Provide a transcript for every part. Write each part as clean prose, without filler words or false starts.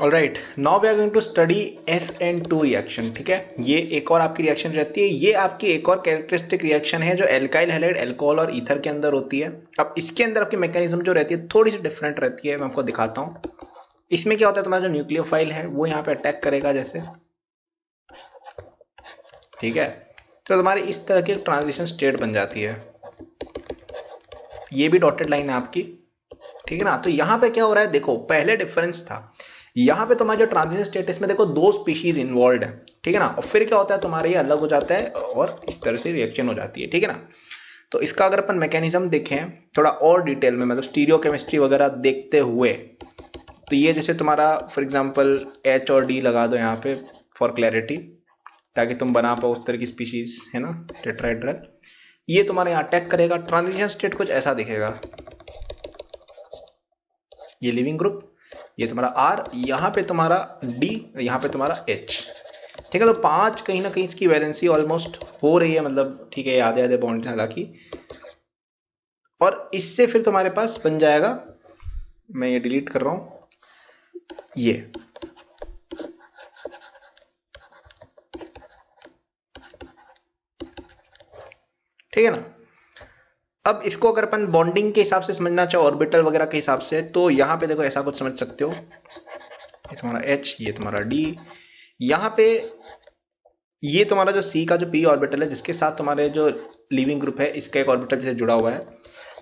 Alright, now we are going to study SN2 reaction. ठीक है, ये एक और आपकी रिएक्शन रहती है, ये आपकी एक और कैरेक्टरिस्टिक रिएक्शन है जो एल्काइल हैलाइड अल्कोहल और ईथर के अंदर होती है। अब इसके अंदर आपकी मैकेनिज्म जो रहती है थोड़ी सी डिफरेंट रहती है, मैं आपको दिखाता हूं। इसमें क्या होता है, तुम्हारा जो न्यूक्लियोफाइल है वो यहाँ पे अटैक करेगा जैसे, ठीक है, तो तुम्हारी इस तरह की ट्रांजिशन स्टेट बन जाती है। ये भी डॉटेड लाइन है आपकी, ठीक है ना। तो यहां पे क्या हो रहा है, देखो पहले डिफरेंस था, यहां पे तुम्हारा जो ट्रांजिशन स्टेटस में देखो दो स्पीशीज इन्वॉल्व है, ठीक है ना, और फिर क्या होता है तुम्हारा ये अलग हो जाता है और इस तरह से रिएक्शन हो जाती है, ठीक है ना। तो इसका अगर अपन मैकेनिज्म देखें थोड़ा और डिटेल में, मतलब स्टीरियोकेमिस्ट्री वगैरह देखते हुए, तो ये जैसे तुम्हारा फॉर एग्जांपल H और D लगा दो यहाँ पे फॉर क्लैरिटी, ताकि तुम बना पाओ उस तरह की स्पीशीज, है ना, टेट्राहेड्रल। ये तुम्हारा यहाँ अटैक करेगा, ट्रांजिशन स्टेट कुछ ऐसा दिखेगा, ये लिविंग ग्रुप, ये तुम्हारा R, यहाँ पे तुम्हारा D, यहाँ पे तुम्हारा H, ठीक है। तो 5 कहीं ना कहीं इसकी वैलेंसी ऑलमोस्ट हो रही है, मतलब ठीक है, आधे आधे बॉन्ड हालांकि, और इससे फिर तुम्हारे पास बन जाएगा, मैं ये डिलीट कर रहा हूं, ये ठीक है ना। अब इसको अगर अपन बॉन्डिंग के हिसाब से समझना चाहो, ऑर्बिटल वगैरह के हिसाब से, तो यहां पे देखो ऐसा कुछ समझ सकते हो, ये तुम्हारा H, ये तुम्हारा D, यहां पे ये तुम्हारा जो C का जो p ऑर्बिटल है जिसके साथ तुम्हारे जो लिविंग ग्रुप है इसका एक ऑर्बिटल जैसे जुड़ा हुआ है,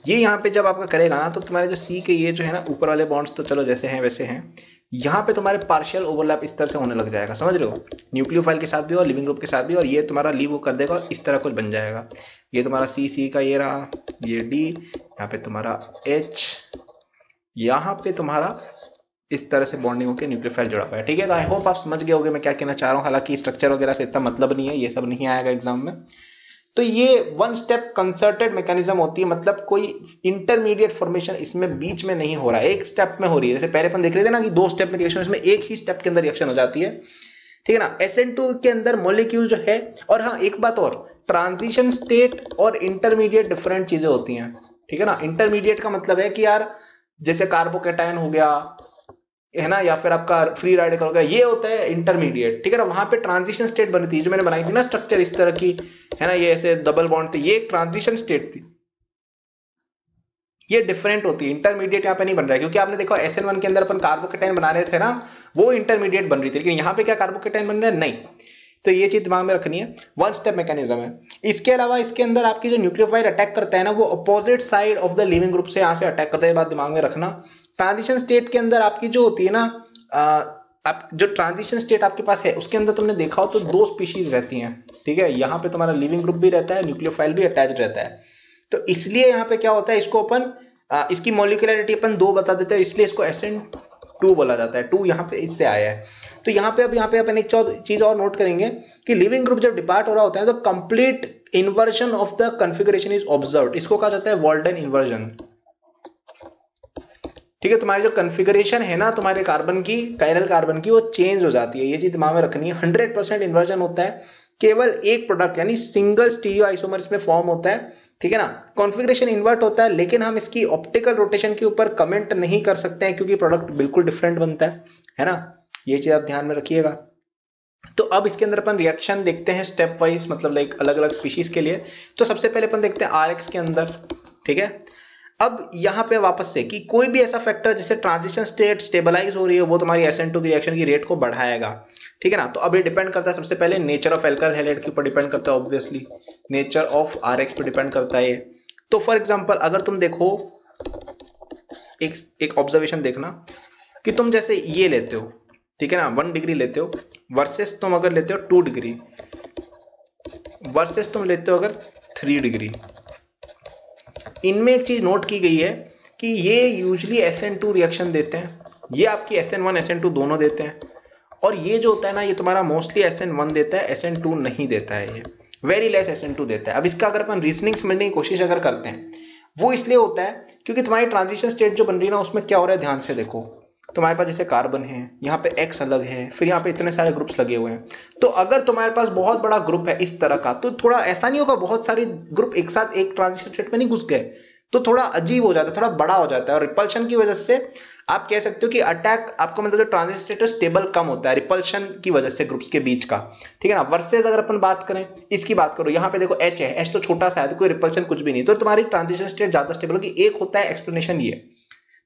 ये यहाँ पे जब आपका करेगा ना, तो तुम्हारे जो C के ये जो है ना ऊपर वाले बॉन्ड्स तो चलो जैसे हैं वैसे हैं, यहाँ पे तुम्हारे पार्शियल ओवरलैप इस तरह से होने लग जाएगा, समझ रहे हो, न्यूक्लियोफाइल के साथ भी और लिविंग ग्रुप के साथ भी, और ये तुम्हारा लीव कर देगा और इस तरह कुछ बन जाएगा। ये तुम्हारा C का ये रहा, ये D, यहाँ पे तुम्हारा H, यहाँ पे तुम्हारा इस तरह से बॉन्डिंग होकर न्यूक्लियोफाइल जुड़ा हुआ है, ठीक है। तो आई होप आप समझ गए होंगे मैं क्या कहना चाह रहा हूँ, हालांकि स्ट्रक्चर वगैरह से इतना मतलब नहीं है, ये सब नहीं आएगा एग्जाम में। तो ये वन स्टेप कंसर्टेड मैकेनिज्म होती है, मतलब कोई इंटरमीडिएट फॉर्मेशन इसमें बीच में नहीं हो रहा है, एक स्टेप में हो रही है। जैसे पहले अपन देख रहे थे ना कि 2 स्टेप में रिएक्शन, इसमें एक ही स्टेप के अंदर रिएक्शन हो जाती है, ठीक है ना। SN2 के अंदर मॉलिक्यूल जो है, और हाँ एक बात और, ट्रांजिशन स्टेट और इंटरमीडिएट डिफरेंट चीजें होती हैं, ठीक है ना। इंटरमीडिएट का मतलब है कि यार जैसे कार्बोकेटायन हो गया, है ना, या फिर आपका फ्री रेडिकल हो गया, ये होता है इंटरमीडिएट, ठीक है ना। वहां पे ट्रांजिशन स्टेट बनी थी, जो मैंने बनाई थी ना स्ट्रक्चर इस तरह की, है ना, ये ऐसे डबल बॉन्ड थे, ये एक ट्रांजिशन स्टेट थी, ये डिफरेंट होती है। इंटरमीडिएट यहाँ पे नहीं बन रहा है, क्योंकि आपने देखो SN1 के अंदर अपन कार्बोकेटायन बना रहे थे ना, वो इंटरमीडिएट बन रही थी, लेकिन यहाँ पे क्या कार्बोकेटायन बन रहा है, नहीं। तो ये चीज दिमाग में रखनी है, वन स्टेप मैकेनिज्म है। इसके अलावा इसके अंदर आपकी जो न्यूक्लियोफाइल अटैक करता है ना, वो opposite side of the leaving group से यहां से अटैक करता है, बात दिमाग में रखना। ट्रांजिशन स्टेट के अंदर आपकी जो होती है ना, आप जो ट्रांजिशन स्टेट आपके पास है उसके अंदर तुमने देखा हो तो 2 स्पीशीज रहती हैं, ठीक है। यहाँ पे तुम्हारा लिविंग ग्रुप भी रहता है, न्यूक्लियोफाइल भी अटैच रहता है। तो इसलिए यहाँ पे क्या होता है, इसको अपन इसकी मॉलिक्यूलरिटी अपन 2 बता देते हैं, इसलिए इसको SN2 बोला जाता है, 2 यहाँ पे इससे आया है। तो यहाँ पे अपन एक चीज और नोट करेंगे कि लिविंग ग्रुप जब डिपार्ट हो रहा होता है तो complete inversion of the configuration is observed, इसको कहा जाता है वॉल्डन इन्वर्जन, ठीक है। तुम्हारी जो कॉन्फ़िगरेशन है ना तुम्हारे कार्बन की, कायरल कार्बन की, वो चेंज हो जाती है, ये चीज दिमाग में रखनी है। 100% इन्वर्जन होता है, केवल एक प्रोडक्ट यानी सिंगल स्टीरियो आइसोमर इसमें फॉर्म होता है, ठीक है ना। कॉन्फ़िगरेशन इन्वर्ट होता है, लेकिन हम इसकी ऑप्टिकल रोटेशन के ऊपर कमेंट नहीं कर सकते हैं क्योंकि प्रोडक्ट बिल्कुल डिफरेंट बनता है ना, ये चीज आप ध्यान में रखिएगा। तो अब इसके अंदर अपन रिएक्शन देखते हैं स्टेप वाइज, मतलब लाइक अलग अलग स्पीशीज के लिए। तो सबसे पहले अपन देखते हैं RX के अंदर, ठीक है। अब यहां पे वापस से कि कोई भी ऐसा फैक्टर जिससे ट्रांजिशन स्टेट स्टेबलाइज हो रही है वो तुम्हारी SN2 की रिएक्शन की रेट को बढ़ाएगा, ठीक है ना। तो अब ये डिपेंड करता है सबसे पहले नेचर ऑफ एल्काइल हैलाइड के ऊपर डिपेंड करता है, ऑब्वियसली नेचर ऑफ RX पे डिपेंड करता है। तो फॉर एग्जांपल अगर तुम देखो, एक ऑब्जर्वेशन देखना कि तुम जैसे ये लेते हो, ठीक है ना, 1 डिग्री लेते हो, वर्सेस तुम अगर लेते हो 2 डिग्री, वर्सेस तुम लेते हो अगर 3 डिग्री, इनमें एक चीज नोट की गई है कि ये यूजुअली SN2 रिएक्शन देते हैं, ये आपकी SN1 SN2 दोनों देते हैं, और ये जो होता है ना ये तुम्हारा मोस्टली SN1 देता है, SN2 नहीं देता है, ये वेरी लेस SN2 देता है। अब इसका अगर अपन रीजनिंग समझने की कोशिश अगर करते हैं, वो इसलिए होता है क्योंकि तुम्हारी ट्रांजिशन स्टेट जो बन रही है ना उसमें क्या हो रहा है, ध्यान से देखो, तुम्हारे पास जैसे कार्बन है, यहाँ पे X अलग है, फिर यहाँ पे इतने सारे ग्रुप्स लगे हुए हैं। तो अगर तुम्हारे पास बहुत बड़ा ग्रुप है इस तरह का, तो थोड़ा ऐसा नहीं होगा बहुत सारे ग्रुप एक साथ एक ट्रांजिशन स्टेट में नहीं घुस गए, तो थोड़ा अजीब हो जाता है, थोड़ा बड़ा हो जाता है, और रिपल्शन की वजह से आप कह सकते हो कि अटैक आपका मतलब जो ट्रांजिशन स्टेट स्टेबल कम होता है रिपल्शन की वजह से ग्रुप्स के बीच का, ठीक है ना। वर्सेस अगर अपन बात करें इसकी बात करो, यहाँ पे देखो एच है, एच तो छोटा सा है तो कोई रिपल्शन कुछ भी नहीं, तो तुम्हारी ट्रांजिशन स्टेट ज्यादा स्टेबल होगी। एक होता है एक्सप्लेनेशन ये,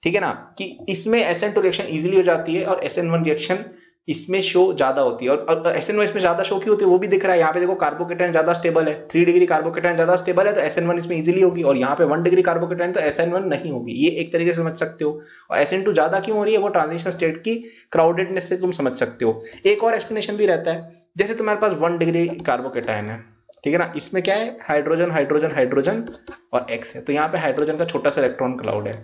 ठीक है ना, कि इसमें SN2 रिएक्शन इजीली हो जाती है और SN1 रिएक्शन इसमें शो ज्यादा होती है, और SN1 इसमें ज्यादा शो की होती है वो भी दिख रहा है। यहाँ पे देखो कार्बोकेटायन ज्यादा स्टेबल है, 3 डिग्री कार्बोकेटायन ज्यादा स्टेबल है तो SN1 इसमें इजीली होगी, और यहाँ पे 1 डिग्री कार्बोकेटायन तो SN1 नहीं होगी। ये एक तरीके से समझ सकते हो। और SN2 ज्यादा क्यों हो रही है, वो ट्रांजिशन स्टेट की क्राउडेडनेस से तुम समझ सकते हो। एक और एक्सप्लेनेशन भी रहता है, जैसे तुम्हारे पास 1 डिग्री कार्बोकेटायन है, ठीक है ना, इसमें क्या है, हाइड्रोजन हाइड्रोजन हाइड्रोजन और X है, तो यहाँ पे हाइड्रोजन का छोटा सा इलेक्ट्रॉन क्लाउड है।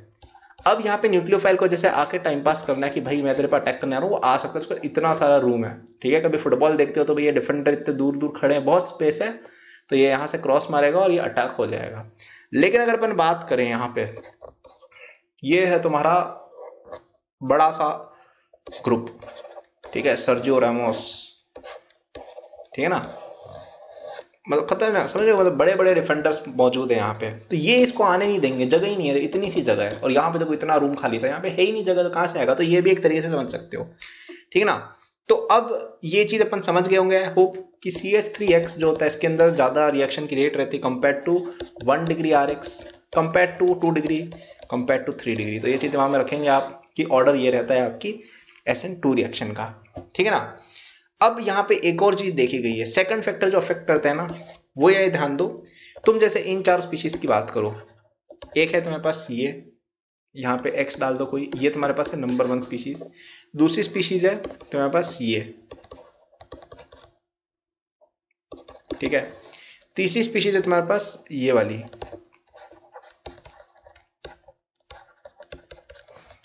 अब यहाँ पे न्यूक्लियोफाइल को जैसे आके टाइम पास करना है कि भाई मैं तेरे पर अटैक करने आ रहा हूँ, वो आ सकता है, उसका इतना सारा रूम है, ठीक है। कभी फुटबॉल देखते हो तो भैया डिफेंडर इतने दूर दूर खड़े हैं, बहुत स्पेस है, तो ये यहाँ से क्रॉस मारेगा और ये अटैक हो जाएगा। लेकिन अगर अपन बात करें यहाँ पे, ये है तुम्हारा बड़ा सा ग्रुप, ठीक है, सर्जियो रामोस, ठीक है ना, मतलब खतरनाक, समझो, मतलब बड़े बड़े डिफेंडर्स मौजूद है यहाँ पे, तो ये इसको आने नहीं देंगे, जगह ही नहीं है, इतनी सी जगह है, और यहाँ पे देखो इतना रूम खाली था, यहाँ पे है ही नहीं जगह, तो कहाँ से आएगा, तो ये भी एक तरीके से समझ सकते हो, ठीक है ना। तो अब ये चीज अपन समझ गए होंगे होप कि CH3X जो होता है इसके अंदर ज्यादा रिएक्शन की रेट रहती है compare to 1 degree RX, compare to 2 degree, compare to 3 degree. तो ये चीज दिमाग में रखेंगे आप कि ऑर्डर ये रहता है आपकी SN2 रिएक्शन का, ठीक है ना। अब यहाँ पे एक और चीज देखी गई है, सेकंड फैक्टर जो अफेक्ट करता है ना, वो ये ध्यान दो, तुम जैसे इन 4 स्पीशीज की बात करो, एक है तुम्हारे पास ये, यहाँ पे X डाल दो कोई, ये तुम्हारे पास है नंबर 1 स्पीशीज। दूसरी स्पीशीज है तुम्हारे पास ये, ठीक है। तीसरी स्पीशीज है तुम्हारे पास ये वाली,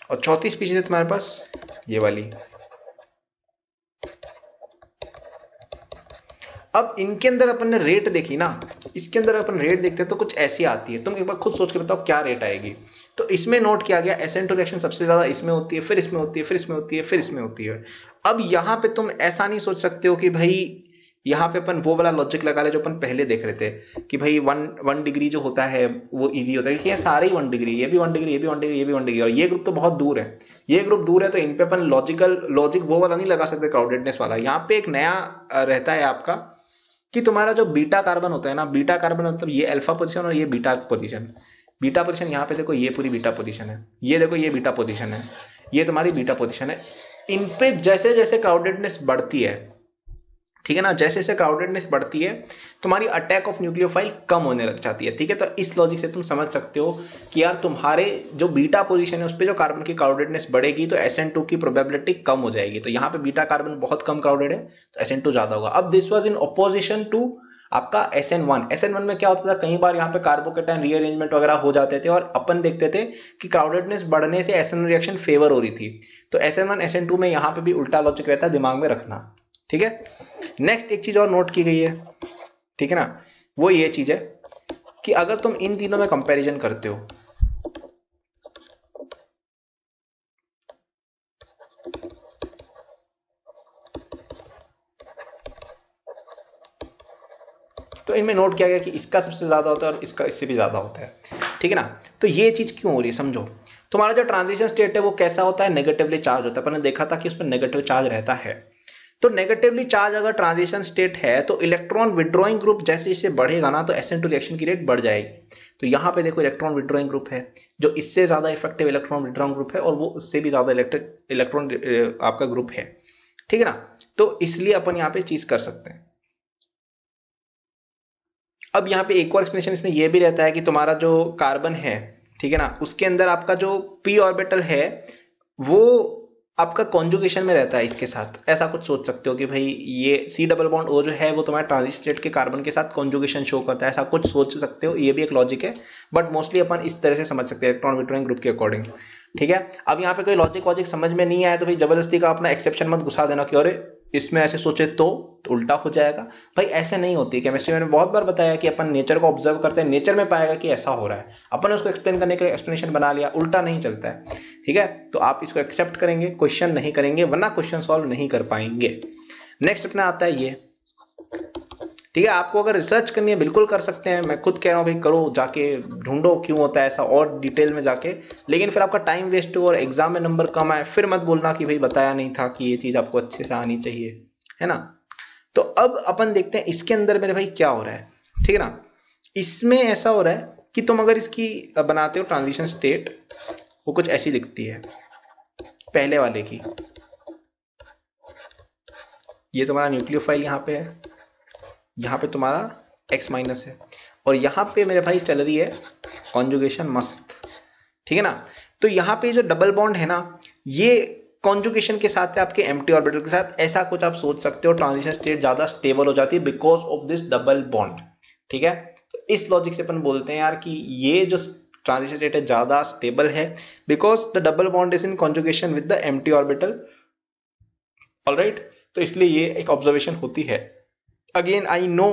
और चौथी स्पीशीज है तुम्हारे पास ये वाली। अब इनके अंदर अपन ने रेट देखी ना, इसके अंदर अपन रेट देखते हैं तो कुछ ऐसी आती है, तुम एक बार खुद सोच के बताओ क्या रेट आएगी। तो इसमें नोट किया गया SN2 रिएक्शन सबसे ज्यादा इसमें होती है, फिर इसमें होती है, फिर इसमें होती है, फिर इसमें होती है। अब यहाँ पे तुम ऐसा नहीं सोच सकते हो कि भाई यहाँ पे अपन वो वाला लॉजिक लगा ले जो अपन पहले देख रहे थे कि भाई 1 डिग्री जो होता है वो इजी होता है, कि ये सारे ही 1 डिग्री, ये भी 1 डिग्री, ये भी 1 डिग्री, ये भी 1 डिग्री, और ये ग्रुप तो बहुत दूर है, ये ग्रुप दूर है, तो इन पे अपन लॉजिक वो वाला नहीं लगा सकते क्राउडेडनेस वाला। यहाँ पे एक नया रहता है आपका कि तुम्हारा जो बीटा कार्बन होता है ना, बीटा कार्बन मतलब ये अल्फा पोजीशन और ये बीटा पोजीशन। बीटा पोजीशन यहाँ पे देखो, ये पूरी बीटा पोजीशन है, ये देखो ये बीटा पोजीशन है, ये तुम्हारी बीटा पोजीशन है। इन पे जैसे जैसे क्राउडेडनेस बढ़ती है, ठीक है ना, जैसे जैसे क्राउडेडनेस बढ़ती है तुम्हारी अटैक ऑफ न्यूक्लियोफाइल कम होने लग जाती है, ठीक है। तो इस लॉजिक से तुम समझ सकते हो कि यार तुम्हारे जो बीटा पोजीशन है उस पे जो कार्बन की क्राउडेडनेस बढ़ेगी तो SN2 की प्रोबेबिलिटी कम हो जाएगी। तो यहाँ पे बीटा कार्बन बहुत कम क्राउडेड है तो SN2 ज्यादा होगा। अब this was in opposition to आपका SN1 में क्या होता था, कई बार यहाँ पे कार्बोकेटायन रीअरेंजमेंट वगैरह हो जाते थे और अपन देखते थे कि क्राउडेडनेस बढ़ने से SN1 रिएक्शन फेवर हो रही थी। तो SN1 SN2 में यहाँ पे भी उल्टा लॉजिक रहता है, दिमाग में रखना, ठीक है। नेक्स्ट एक चीज और नोट की गई है, ठीक है ना, वो ये चीज है कि अगर तुम इन तीनों में कंपैरिजन करते हो, तो इनमें नोट किया गया कि इसका सबसे ज्यादा होता है और इसका इससे भी ज्यादा होता है, ठीक है ना। तो ये चीज क्यों हो रही है समझो, तुम्हारा जो ट्रांजिशन स्टेट है वो कैसा होता है, नेगेटिवली चार्ज होता है। अपन ने देखा था कि उस पर नेगेटिव चार्ज रहता है। तो नेगेटिवली चार्ज अगर ट्रांजिशन स्टेट है तो इलेक्ट्रॉन विड्रॉइंग ग्रुप जैसे जैसे बढ़ेगा ना तो SN2 रिएक्शन की रेट बढ़ जाएगी। तो यहां पे देखो इलेक्ट्रॉन विड्रॉइंग ग्रुप है जो इससे ज्यादा इफेक्टिव इलेक्ट्रॉन विड्रॉइंग ग्रुप है, और वो उससे भी ज्यादा इलेक्ट्रॉन आपका ग्रुप है, ठीक है ना। तो इसलिए अपन यहाँ पे चीज कर सकते हैं। अब यहाँ पे एक और एक्सप्लेनेशन इसमें यह भी रहता है कि तुम्हारा जो कार्बन है, ठीक है ना, उसके अंदर आपका जो p ऑर्बिटल है वो आपका कॉन्जुगेशन में रहता है इसके साथ। ऐसा कुछ सोच सकते हो कि भाई ये C डबल बॉन्ड O जो है वो तुम्हारे ट्रांजिशन स्टेट के कार्बन के साथ कॉन्जुगेशन शो करता है, ऐसा कुछ सोच सकते हो। ये भी एक लॉजिक है, बट मोस्टली अपन इस तरह से समझ सकते हैं इलेक्ट्रॉन विड्रॉइंग ग्रुप के अकॉर्डिंग, ठीक है। अब यहाँ पे कोई लॉजिक समझ में नहीं आया तो भाई जबरदस्ती का अपना एक्सेप्शन मत घुसा देना कि अरे इसमें ऐसे सोचे तो उल्टा हो जाएगा। भाई ऐसे नहीं होती केमिस्ट्री में, बहुत बार बताया कि अपन नेचर को ऑब्जर्व करते हैं, नेचर में पाएगा कि ऐसा हो रहा है, अपन ने उसको एक्सप्लेन करने के लिए एक्सप्लेनेशन बना लिया, उल्टा नहीं चलता है, ठीक है। तो आप इसको एक्सेप्ट करेंगे, क्वेश्चन नहीं करेंगे, वरना क्वेश्चन सॉल्व नहीं कर पाएंगे। नेक्स्ट अपना आता है ठीक है, आपको अगर रिसर्च करनी है बिल्कुल कर सकते हैं, मैं खुद कह रहा हूँ भाई करो, जाके ढूंढो क्यों होता है ऐसा और डिटेल में जाके। लेकिन फिर आपका टाइम वेस्ट हो और एग्जाम में नंबर कम आए, फिर मत बोलना कि भाई बताया नहीं था कि ये चीज आपको अच्छे से आनी चाहिए, है ना। तो अब अपन देखते हैं इसके अंदर मेरे भाई क्या हो रहा है, ठीक है ना। इसमें ऐसा हो रहा है कि तुम अगर इसकी बनाते हो ट्रांजिशन स्टेट, वो कुछ ऐसी दिखती है पहले वाले की। ये तुम्हारा न्यूक्लियोफाइल यहाँ पे है, यहाँ पे तुम्हारा X माइनस है, और यहाँ पे मेरे भाई चल रही है कॉन्जुगेशन मस्त, ठीक है ना। तो यहाँ पे जो डबल बॉन्ड है ना, ये कॉन्जुगेशन के साथ है आपके एम्प्टी ऑर्बिटल के साथ, ऐसा कुछ आप सोच सकते हो। ट्रांजिशन स्टेट ज्यादा स्टेबल हो जाती है because of this double bond, ठीक है। तो इस लॉजिक से अपन बोलते हैं यार कि ये जो ट्रांजिशन स्टेट है ज्यादा स्टेबल है because the double bond is in conjugation with the empty orbital, alright. तो इसलिए ये एक ऑब्जर्वेशन होती है। अगेन आई नो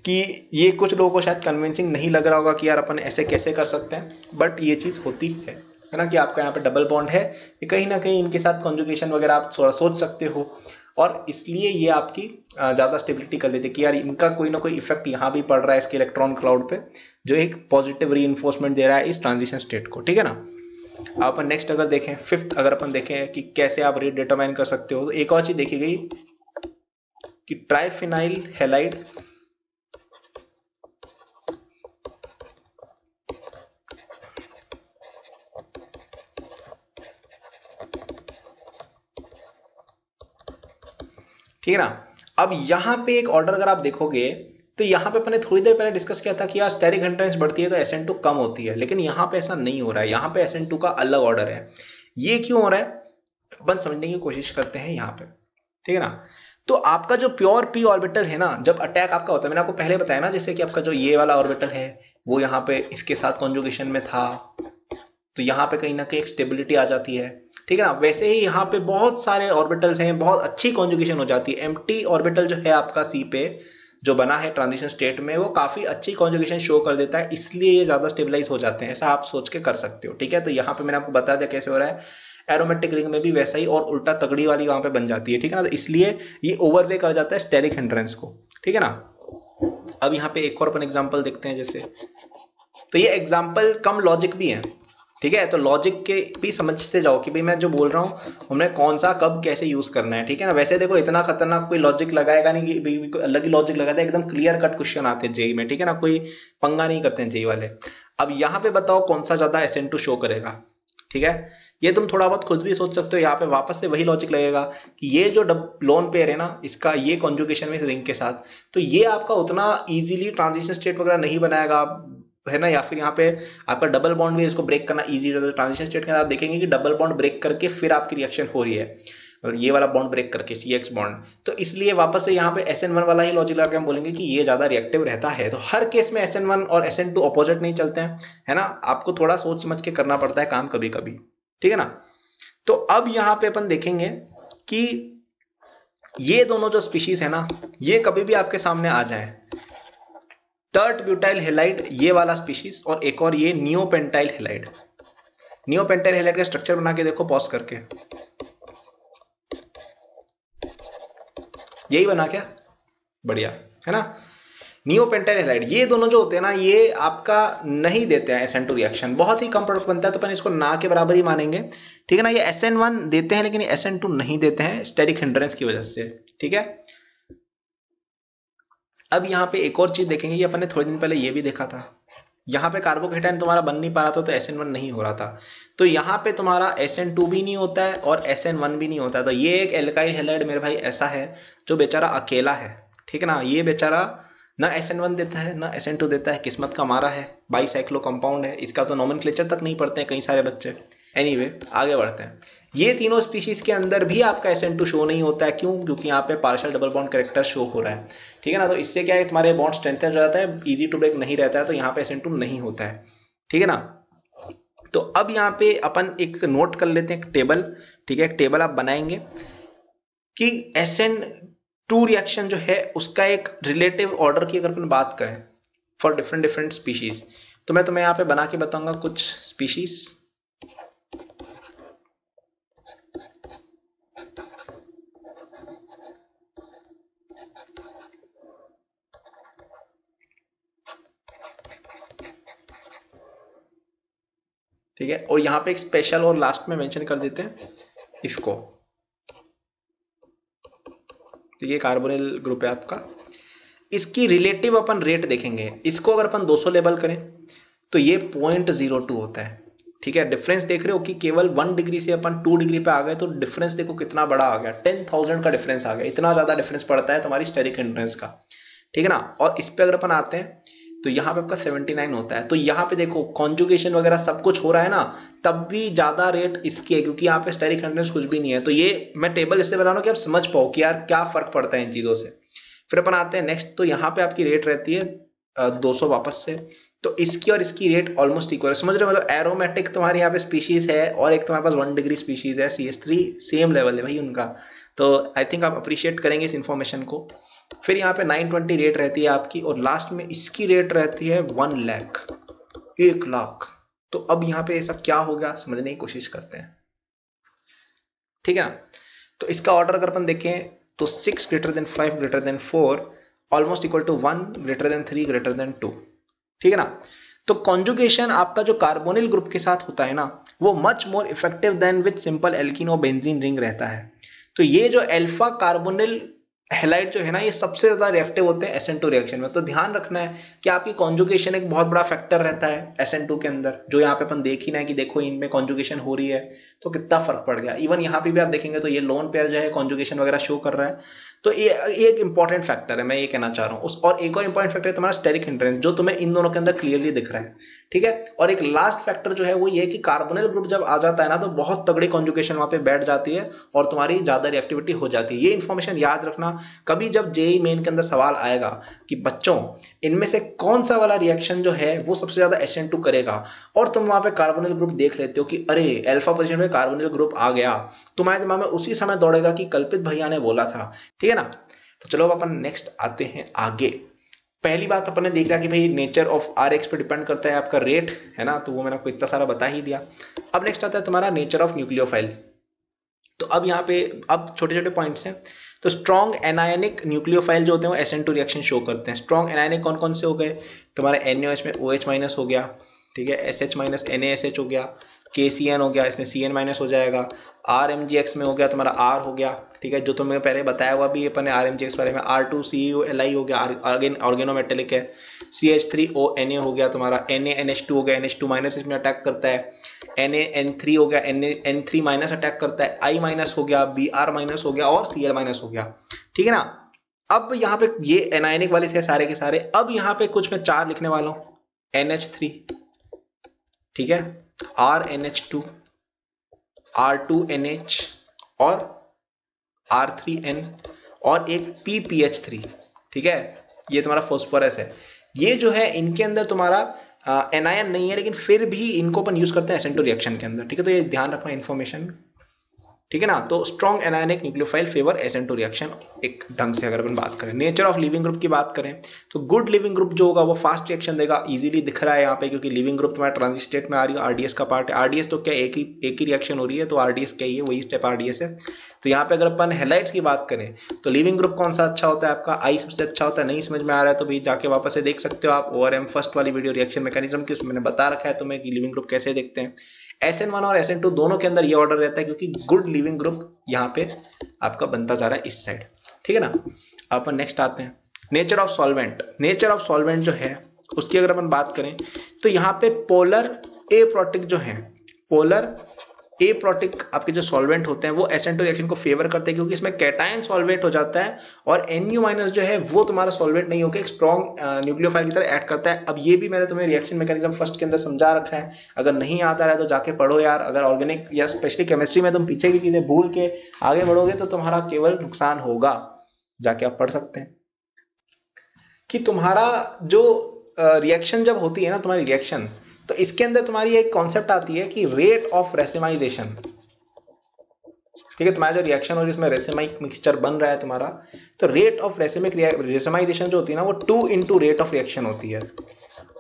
कि ये कुछ लोगों को शायद कन्विंसिंग नहीं लग रहा होगा कि यार अपन ऐसे कैसे कर सकते हैं, बट ये चीज होती है ना, कि आपका यहाँ पे डबल बॉन्ड है, ये कहीं ना कहीं इनके साथ कॉन्जुगेशन वगैरह आप थोड़ा सोच सकते हो, और इसलिए ये आपकी ज्यादा स्टेबिलिटी कर लेते कि यार इनका कोई ना कोई इफेक्ट यहाँ भी पड़ रहा है इसके इलेक्ट्रॉन क्लाउड पे, जो एक पॉजिटिव री दे रहा है इस ट्रांजिशन स्टेट को, ठीक है ना। अब अपन नेक्स्ट अगर देखें, फिफ्थ अगर अपन देखें कि कैसे आप रेट डिटरमाइन कर सकते हो, तो एक और चीज देखी गई कि ट्राइफिनाइल हैलाइड ठीक है ना। अब यहां पे एक ऑर्डर अगर आप देखोगे तो यहां पे अपने थोड़ी देर पहले डिस्कस किया था कि यार स्टेरिक हिंड्रेंस बढ़ती है तो SN2 कम होती है, लेकिन यहां पे ऐसा नहीं हो रहा है, यहां पे SN2 का अलग ऑर्डर है। ये क्यों हो रहा है अपन समझने की कोशिश करते हैं यहां पे, ठीक है ना। तो आपका जो प्योर p ऑर्बिटल है ना, जब अटैक आपका होता है, मैंने आपको पहले बताया ना, जैसे कि आपका जो ये वाला ऑर्बिटल है वो यहाँ पे इसके साथ कॉन्जुगेशन में था, तो यहाँ पे कहीं ना कहीं एक स्टेबिलिटी आ जाती है, ठीक है ना। वैसे ही यहाँ पे बहुत सारे ऑर्बिटल्स हैं, बहुत अच्छी कॉन्जुगेशन हो जाती है। एम्प्टी ऑर्बिटल जो है आपका सी पे जो बना है ट्रांजिशन स्टेट में, वो काफी अच्छी कॉन्जुगेशन शो कर देता है, इसलिए ये ज्यादा स्टेबलाइज हो जाते हैं, ऐसा आप सोच के कर सकते हो, ठीक है। तो यहाँ पे मैंने आपको बता दिया कैसे हो रहा है। एरोमेटिक रिंग में भी वैसा ही, और उल्टा तगड़ी वाली वहां पे बन जाती है, ठीक है ना। तो इसलिए ये ओवरवे कर जाता है स्टेरिक हिंड्रेंस को, ठीक है ना। अब यहाँ पे एक और अपन एग्जाम्पल देखते हैं, जैसे तो ये एग्जाम्पल कम लॉजिक भी है, ठीक है। तो लॉजिक के भी समझते जाओ कि भाई मैं जो बोल रहा हूँ हमने कौन सा कब कैसे यूज करना है, ठीक है ना। वैसे देखो इतना खतरनाक कोई लॉजिक लगाएगा नहीं कि भाई कोई अलग ही लॉजिक लगाता है, एकदम क्लियर कट क्वेश्चन आते हैं जेई में, ठीक है ना, कोई पंगा नहीं करते हैं जेई वाले। अब यहाँ पे बताओ कौन सा ज्यादा SN2 शो करेगा, ठीक है। ये तुम थोड़ा बहुत खुद भी सोच सकते हो, यहाँ पे वापस से वही लॉजिक लगेगा कि ये जो लोन पेयर है ना, इसका ये कॉन्जुगेशन में इस रिंग के साथ, तो ये आपका उतना इजीली ट्रांजिशन स्टेट वगैरह नहीं बनाएगा, है ना। या फिर यहाँ पे आपका डबल बॉन्ड भी इसको ब्रेक करना इजी है, तो ट्रांजिशन स्टेट के अंदर आप देखेंगे कि डबल बॉन्ड ब्रेक करके फिर आपकी रिएक्शन हो रही है, और ये वाला बॉन्ड ब्रेक करके CX बॉन्ड, तो इसलिए वापस से यहाँ पे SN1 वाला ही लॉजिक लगा के हम बोलेंगे कि ये ज्यादा रिएक्टिव रहता है। तो हर केस में SN1 और SN2 अपोजिट नहीं चलते हैं, है ना। आपको थोड़ा सोच समझ के करना पड़ता है काम कभी कभी, ठीक है ना। तो अब यहाँ पे अपन देखेंगे कि ये दोनों जो स्पीशीज है ना, ये कभी भी आपके सामने आ जाए, टर्ट ब्यूटाइल हेलाइड ये वाला स्पीशीज, और एक और ये नियोपेंटाइल हेलाइड। नियोपेंटाइल हेलाइड का स्ट्रक्चर बना के देखो पॉज करके, यही बना क्या, बढ़िया है ना। नियोपेंटाइल हेलाइड ये दोनों जो होते हैं ना, ये आपका नहीं देते हैं SN2 रिएक्शन, बहुत ही कम प्रोडक्ट बनता है, तो अपन इसको ना के बराबर ही मानेंगे, ठीक है ना। ये SN1 देते हैं लेकिन SN2 नहीं देते हैं स्टेरिक हिंड्रेंस की वजह से, ठीक है। अब यहाँ पे एक और चीज देखेंगे, ये अपन ने थोड़े दिन पहले ये भी देखा था, यहाँ पे कार्बोकेटाइन तुम्हारा बन नहीं पा रहा था तो SN1 नहीं हो रहा था, तो यहाँ पे तुम्हारा SN2 भी नहीं होता है और SN1 भी नहीं होता है। तो ये एक एल्काइल हैलाइड मेरे भाई ऐसा है जो बेचारा अकेला है, ठीक है ना। ये बेचारा ना SN1 देता है ना SN2 देता है, किस्मत का मारा है, बाईसाइक्लो कंपाउंड है, इसका तो नोमेनक्लेचर तक नहीं पढ़ते हैं कई सारे बच्चे। एनीवे आगे बढ़ते हैं। ये तीनों स्पीशीज के अंदर भी आपका SN2 शो नहीं होता है, क्यों, क्योंकि यहाँ पे partial double bond character show हो रहा है, ठीक है ना। तो इससे क्या है, तुम्हारे बॉन्ड स्ट्रेंथन हो जाता है, इजी टू ब्रेक नहीं रहता है, तो यहाँ पे SN2 नहीं होता है, ठीक है ना। तो अब यहाँ पे अपन एक नोट कर लेते हैं, एक टेबल, ठीक है, एक टेबल आप बनाएंगे कि SN2 रिएक्शन जो है उसका एक रिलेटिव ऑर्डर की अगर अपन बात करें फॉर डिफरेंट डिफरेंट स्पीशीज, तो मैं तुम्हें यहाँ पे बना के बताऊंगा कुछ स्पीशीज। ठीक है, और यहाँ पे एक स्पेशल और लास्ट में मेंशन कर देते हैं इसको। तो ये कार्बोनिल ग्रुप है आपका। इसकी रिलेटिव अपन रेट देखेंगे। इसको अगर अपन 200 लेबल करें तो ये 0.02 होता है। ठीक है, डिफरेंस देख रहे हो कि केवल 1 डिग्री से अपन 2 डिग्री पे आ गए, तो डिफरेंस देखो कितना बड़ा आ गया, 10,000 का डिफरेंस आ गया। इतना ज्यादा डिफरेंस पड़ता है तुम्हारी स्टेरिक हिंड्रेंस का। ठीक है ना। और इस पे अगर अपन आते हैं तो यहाँ पे आपका 79 होता है। तो यहाँ पे देखो कॉन्जुगेशन वगैरह सब कुछ हो रहा है ना, तब भी ज्यादा रेट इसकी है, क्योंकि यहाँ पे स्टेरिक हिंड्रेंस कुछ भी नहीं है। तो ये मैं टेबल इससे बना रहा हूँ कि आप समझ पाओ कि यार क्या फर्क पड़ता है इन चीजों से। फिर अपन आते हैं नेक्स्ट। तो यहाँ पे आपकी रेट रहती है 200 वापस से। तो इसकी और इसकी रेट ऑलमोस्ट इक्वल है, समझ रहे हो। मतलब एरोमेटिक तुम्हारे यहाँ पे स्पीशीज है और एक तुम्हारे पास 1 डिग्री स्पीशीज है, CH3 सेम लेवल है भाई उनका। तो आई थिंक आप अप्रिशिएट करेंगे इस इंफॉर्मेशन को। फिर यहाँ पे 920 रेट रहती है आपकी, और लास्ट में इसकी रेट रहती है 1 लाख, 1 लाख। तो अब यहाँ पे ऐसा क्या होगा समझने की कोशिश करते हैं। ठीक है ना। तो इसका ऑर्डर अगर अपन देखें तो 6 greater than 5 greater than 4 almost equal to 1 greater than 3 greater than 2। ठीक है ना। तो कॉन्जुगेशन आपका जो कार्बोनिल ग्रुप के साथ होता है ना, वो much more effective than with simple alkene और बेंजीन रिंग रहता है। तो ये जो अल्फा कार्बोनिल हैलाइड जो है ना, ये सबसे ज्यादा रिएक्टिव होते हैं SN2 रिएक्शन में। तो ध्यान रखना है कि आपकी कॉन्जुगेशन एक बहुत बड़ा फैक्टर रहता है SN2 के अंदर, जो यहाँ पे अपन देख ही ना है कि देखो इनमें कॉन्जुगेशन हो रही है तो कितना फर्क पड़ गया। इवन यहाँ पे भी आप देखेंगे तो ये लोन पेयर जो है कॉन्जुगेशन वगैरह शो कर रहा है। तो ये एक इंपॉर्टेंट फैक्टर है, मैं ये कहना चाह रहा हूँ। और एक और इंपॉर्टेंट फैक्टर है तुम्हारा स्टेरिक हिंड्रेंस, जो तुम्हें इन दोनों के अंदर क्लियरली दिख रहा है। ठीक है। और एक लास्ट फैक्टर जो है वो ये कि कार्बोनिल ग्रुप जब आ जाता है ना, तो बहुत तगड़ी कॉन्जुगेशन वहां पे बैठ जाती है और तुम्हारी ज्यादा रिएक्टिविटी हो जाती है। ये इंफॉर्मेशन याद रखना। कभी जब जेईई मेन के अंदर सवाल आएगा कि बच्चों इनमें से कौन सा वाला रिएक्शन जो है वो सबसे ज्यादा SN2 करेगा, और तुम वहां पे कार्बोनिल ग्रुप देख लेते हो कि अरे अल्फा पोजीशन में कार्बोनिल ग्रुप आ गया, तुम्हारे दिमाग में उसी समय दौड़ेगा कि कल्पित भैया ने बोला था। ठीक है ना। तो चलो अब अपन नेक्स्ट आते हैं आगे। पहली बात अपन ने देख लिया कि भाई नेचर ऑफ RX पे डिपेंड करता है आपका रेट, है ना। तो वो मैंने आपको इतना सारा बता ही दिया। अब नेक्स्ट आता है तुम्हारा नेचर ऑफ न्यूक्लियोफाइल। तो अब यहाँ पे अब छोटे छोटे पॉइंट्स हैं। तो स्ट्रॉन्ग एनायनिक न्यूक्लियोफाइल जो होते हैं वो SN2 रिएक्शन शो करते हैं। स्ट्रॉन्ग एनायनिक कौन कौन से हो गए तुम्हारे, NaOH में OH माइनस हो गया, ठीक है, SH माइनस NaSH हो गया, KCN हो गया, इसमें CN माइनस हो जाएगा, RMgX में हो गया तुम्हारा R हो गया। ठीक है, जो तुम्हें पहले बताया हुआ भी अपन ने RMgX बारे में, R2CuLi हो गया, ऑर्गेनोमेटेलिक है, CH3ONa हो गया तुम्हारा, NaNH2 हो गया, NH2 माइनस इसमें अटैक करता है, NaN3 हो गया, N3 माइनस अटैक करता है, I माइनस हो गया, Br माइनस हो गया और Cl माइनस हो गया। ठीक है ना। अब यहाँ पे ये एनायनिक वाले थे सारे के सारे। अब यहाँ पे कुछ मैं 4 लिखने वाला हूं, NH3, ठीक है, RNH2, R2NH और R3N और एक PPH3। ठीक है, ये तुम्हारा फॉस्फोरस है। ये जो है इनके अंदर तुम्हारा एनायन नहीं है, लेकिन फिर भी इनको अपन यूज करते हैं SN2 रिएक्शन के अंदर। ठीक है, तो ये ध्यान रखना इंफॉर्मेशन। ठीक है ना। तो strong anionic nucleophile favour SN2 reaction एक ढंग से अगर अपन बात करें। नेचर ऑफ लिविंग ग्रुप की बात करें तो गुड लिविंग ग्रुप जो होगा वो फास्ट रिएक्शन देगा, इजीली दिख रहा है यहाँ पे, क्योंकि लिविंग ग्रुप तुम्हारा ट्रांजिट स्टेट में आ रही है, RDS का पार्ट है। RDS तो क्या एक ही रिएक्शन हो रही है, तो RDS क्या ही है, वही स्टेप RDS है। तो यहाँ पे अगर अपन हैलाइट्स की बात करें तो लिविंग ग्रुप कौन सा अच्छा होता है आपका, I सबसे अच्छा होता है। नहीं समझ में आ रहा है तो भाई जाके वापस से देख सकते हो आप ORM फर्स्ट वाली वीडियो रिएक्शन मैकेनिज्म की, उसमें मैंने बता रखा है तुम्हें कि लिविंग ग्रुप कैसे देखते हैं। SN1 और SN2 दोनों के अंदर ये ऑर्डर रहता है, क्योंकि गुड लिविंग ग्रुप यहाँ पे आपका बनता जा रहा है इस साइड। ठीक है ना। अपन नेक्स्ट आते हैं nature of solvent. Nature of solvent जो है उसकी अगर अपन बात करें तो यहाँ पे पोलर एप्रोटिक जो है, पोलर एप्रोटिक आपके जो सॉल्वेंट होते हैं वो SN2 रिएक्शन को फेवर करते हैं, क्योंकि इसमें कैटायन सॉल्वेट हो जाता है, और Nu माइनस जो है वो तुम्हारा सॉल्वेट नहीं होकर एक स्ट्रॉन्ग न्यूक्लियोफाइल की तरह ऐड करता है। अब ये भी मैंने तुम्हें रिएक्शन मैकेनिज्म फर्स्ट के अंदर समझा रखा है, अगर नहीं आता रहा तो जाके पढ़ो यार। अगर ऑर्गेनिक या स्पेशली केमिस्ट्री में तुम पीछे की चीजें भूल के आगे बढ़ोगे तो तुम्हारा केवल नुकसान होगा। जाके आप पढ़ सकते हैं कि तुम्हारा जो रिएक्शन जब होती है ना तुम्हारी रिएक्शन, तो इसके अंदर तुम्हारी एक कॉन्सेप्ट आती है कि रेट ऑफ रेसिमाइजेशन। ठीक है, तुम्हारा जो रिएक्शन और इसमें रेसिमाइक मिक्सचर बन रहा है तुम्हारा, तो रेट ऑफ रेसिमाइजेशन जो होती है ना वो 2 into रेट ऑफ रिएक्शन होती है।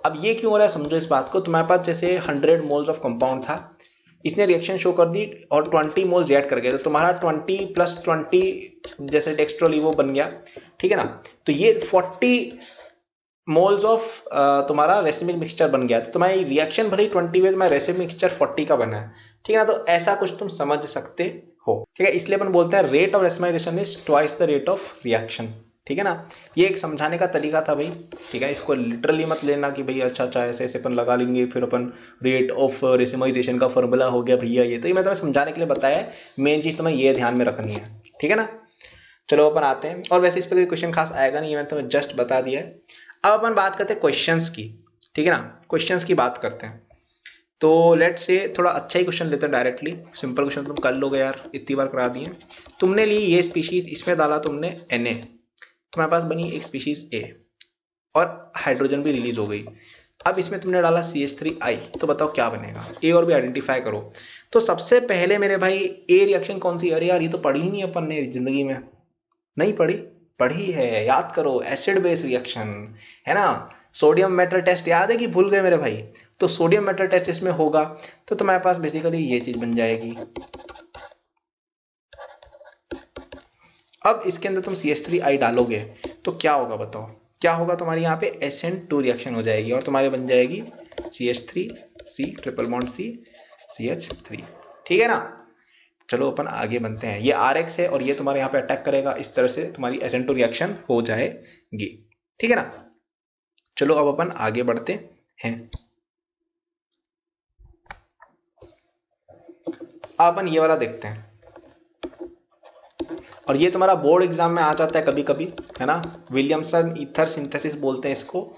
अब ये क्यों हो रहा है समझो इस बात को। तुम्हारे पास जैसे 100 मोल्स ऑफ कंपाउंड था, इसने रिएक्शन शो कर दी और 20 मोल्स ऐड कर गए, तो तुम्हारा 20 + 20 जैसे डेक्स्ट्रोलीवो बन गया। ठीक है ना। तो ये 40 मोल्स ऑफ तुम्हारा रेसिमिक मिक्सचर बन गया, तो तुम्हारी रिएक्शन भले ही 20 में तुम्हारा रेसिमिक मिक्सचर 40 का बना है, ठीक है ना। तो ऐसा कुछ तुम समझ सकते हो, ठीक है। इसलिए अपन बोलते हैं rate of racemisation is twice the rate of reaction, ठीक है ना। ये एक समझाने का तरीका था भाई, ठीक है। इसको लिटरली मत लेना कि भाई अच्छा अच्छा ऐसे ऐसे अपन लगा लेंगे फिर अपन रेट ऑफ रेसिमाइजेशन का फॉर्मूला हो गया भैया ये। तो ये मैं तुम्हें समझाने के लिए बताया है, मेन चीज तुम्हें ये ध्यान में रखनी है, ठीक है ना। चलो अपन आते हैं, और वैसे इस पर कोई क्वेश्चन खास आएगा नहीं, मैंने तुम्हें जस्ट बता दिया है। अब अपन बात करते हैं क्वेश्चंस की, ठीक है ना। क्वेश्चंस की बात करते हैं, तो लेट्स से थोड़ा अच्छा ही क्वेश्चन लेते हैं डायरेक्टली। सिंपल क्वेश्चन तुम कर लोगे यार, इतनी बार करा दिए। तुमने ली ये स्पीशीज, इसमें डाला तुमने Na, तुम्हारे पास बनी एक स्पीशीज A और हाइड्रोजन भी रिलीज हो गई। अब इसमें तुमने डाला CH3I, तो बताओ क्या बनेगा। A और B आइडेंटिफाई करो। तो सबसे पहले मेरे भाई A रिएक्शन कौन सी, अरे यार ये तो पढ़ी ही नहीं अपन ने जिंदगी में, नहीं पढ़ी, पढ़ी है, याद करो, एसिड बेस रिएक्शन है ना। सोडियम मेटल टेस्ट याद है कि भूल गए मेरे भाई। तो सोडियम मेटल टेस्ट इसमें होगा, तो तुम्हारे पास बेसिकली ये चीज बन जाएगी। अब इसके अंदर तुम CH3I डालोगे तो क्या होगा बताओ, क्या होगा तुम्हारी यहाँ पे SN2 रिएक्शन हो जाएगी और तुम्हारे बन जाएगी CH3C triple bond C CH3, ठीक है ना। चलो अपन आगे बनते हैं। ये RX है और ये तुम्हारे यहाँ पे अटैक करेगा, इस तरह से तुम्हारी SN2 रिएक्शन हो जाएगी, ठीक है ना। चलो अब अपन आगे बढ़ते हैं। अब अपन ये वाला देखते हैं, और ये तुम्हारा बोर्ड एग्जाम में आ जाता है कभी कभी, है ना। विलियमसन ईथर सिंथेसिस बोलते हैं इसको।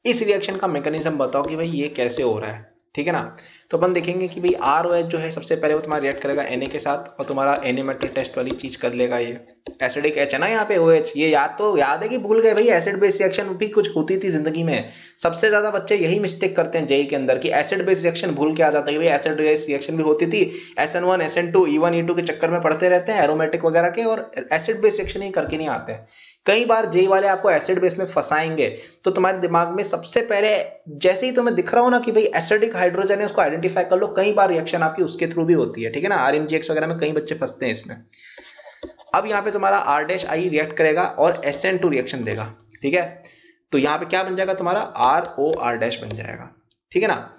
इस रिएक्शन का मैकेनिज्म बताओ कि भाई ये कैसे हो रहा है, ठीक है ना। तो अपन देखेंगे कि भाई ROH जो है सबसे पहले वो तुम्हारा रिएक्ट करेगा Na के साथ, और तुम्हारा Na मेटल टेस्ट वाली चीज कर लेगा। ये एसिडिक H है ना यहाँ पे OH, ये याद है कि भूल गए भाई। एसिड बेस रिएक्शन भी कुछ होती थी जिंदगी में, सबसे ज्यादा बच्चे यही मिस्टेक करते हैं जेई के अंदर कि एसिड बेस रिएक्शन भूल के आ जाता है कि भाई एसिड बेस रिएक्शन भी होती थी। SN1 SN2 E1 E2 के चक्कर में पढ़ते रहते हैं एरोमेटिक वगैरह के, और एसिड बेस रिएक्शन ही करके नहीं आते हैं। कई बार जेई वाले आपको एसिड बेस में फंसाएंगे, तो तुम्हारे दिमाग में सबसे पहले जैसे ही तुम्हें दिख रहा हो ना कि भाई एसिडिक हाइड्रोजन है, उसको आइडेंटिफाई कर लो। कई बार रिएक्शन आपकी उसके थ्रू भी होती है, ठीक है ना। RMGX वगैरह में कई बच्चे फंसते हैं इसमें। अब यहाँ पे तुम्हारा R' रिएक्ट करेगा और SN2 रिएक्शन देगा, ठीक है। तो यहाँ पे क्या बन जाएगा तुम्हारा ROR' बन जाएगा, ठीक है ना।